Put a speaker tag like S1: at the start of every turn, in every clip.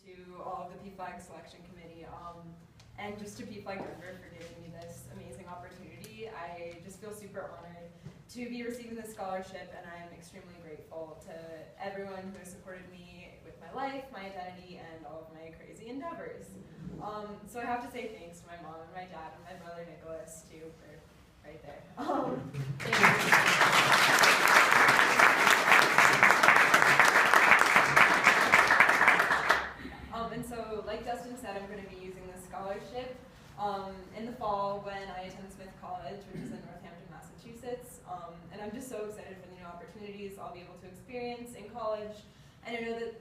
S1: to all of the PFLAG selection committee, and just to PFLAG Denver for giving me this amazing opportunity. I just feel super honored to be receiving this scholarship, and I'm extremely grateful to everyone who has supported me with my life, my identity, and all of my crazy endeavors. So I have to say thanks to my mom and my dad and my brother Nicholas too for right there. Thank you. And so, like Dustin said, I'm going to be using this scholarship in the fall when I attend Smith College, which is in Northampton, Massachusetts. And I'm just so excited for the new opportunities I'll be able to experience in college. And I know that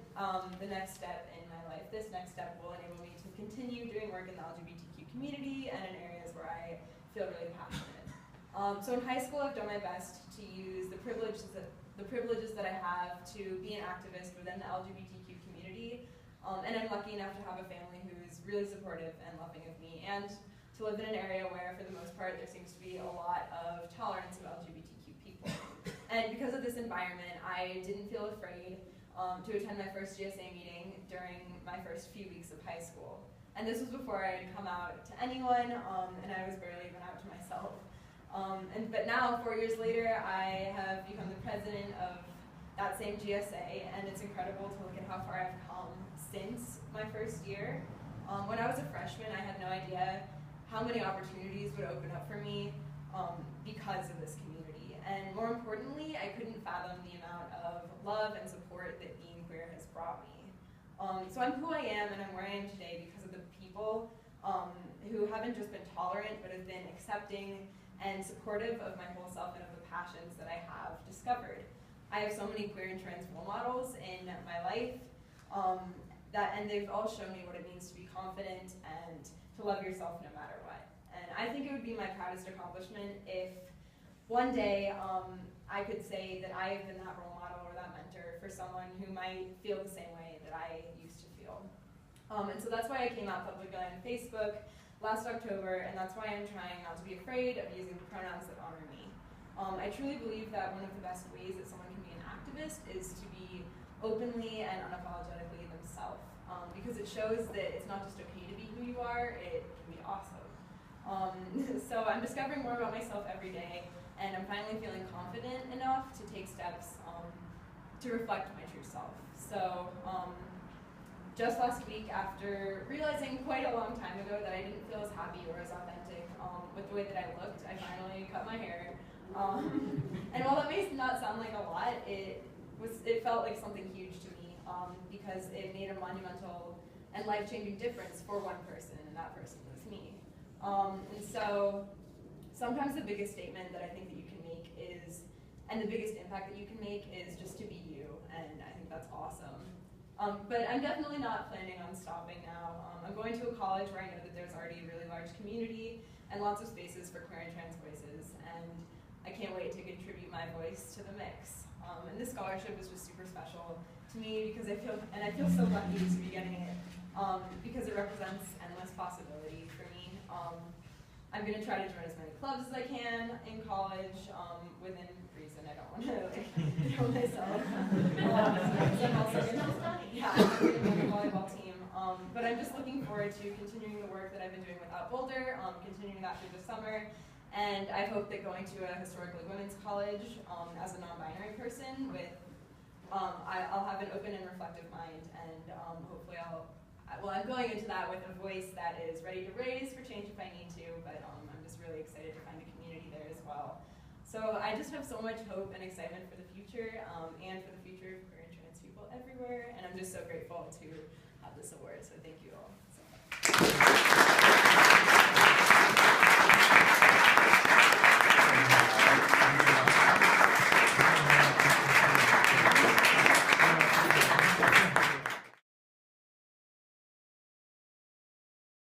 S1: the next step in my life, this next step will enable me to continue doing work in the LGBTQ community and in areas where I feel really passionate. So in high school, I've done my best to use the privileges that I have to be an activist within the LGBTQ community. And I'm lucky enough to have a family who's really supportive and loving of me, and to live in an area where, for the most part, there seems to be a lot of tolerance of LGBTQ people. And because of this environment, I didn't feel afraid to attend my first GSA meeting during my first few weeks of high school. And this was before I had come out to anyone, and I was barely even out to myself. But now, 4 years later, I have become the president of that same GSA, and it's incredible to look at how far I've come since my first year. When I was a freshman, I had no idea how many opportunities would open up for me because of this community. And more importantly, I couldn't fathom the amount of love and support that being queer has brought me. So I'm who I am and I'm where I am today because of the people who haven't just been tolerant, but have been accepting and supportive of my whole self and of the passions that I have discovered. I have so many queer and trans role models in my life, and they've all shown me what it means to be confident and to love yourself no matter what. And I think it would be my proudest accomplishment if one day I could say that I have been that role model or that mentor for someone who might feel the same way that I used to feel. And so that's why I came out publicly on Facebook last October, and that's why I'm trying not to be afraid of using the pronouns that honor me. I truly believe that one of the best ways that someone can be an activist is to be openly and unapologetically themselves, because it shows that it's not just okay to be who you are, it can be awesome. So I'm discovering more about myself every day, and I'm finally feeling confident enough to take steps to reflect my true self. So just last week, after realizing quite a long time ago that I didn't feel as happy or as authentic with the way that I looked, I finally cut my hair. And while that may not sound like a lot, it felt like something huge to me because it made a monumental and life-changing difference for one person, and that person was me. And so sometimes the biggest statement that I think that you can make is, and the biggest impact that you can make is just to be you, and I think that's awesome. But I'm definitely not planning on stopping now. I'm going to a college where I know that there's already a really large community and lots of spaces for queer and trans voices, and I can't wait to contribute my voice to the mix. And this scholarship is just super special to me because I feel so lucky to be getting it because it represents endless possibility for me. I'm going to try to join as many clubs as I can in college within reason. I don't want to kill myself. I'm also going to be on the volleyball team. But I'm just looking forward to continuing the work that I've been doing without Boulder, continuing that through the summer. And I hope that going to a historically women's college as a non-binary person with, I'll have an open and reflective mind, and hopefully I'm going into that with a voice that is ready to raise for change if I need to, but I'm just really excited to find a community there as well. So I just have so much hope and excitement for the future and for the future of queer and trans people everywhere, and I'm just so grateful to have this award, so thank you all.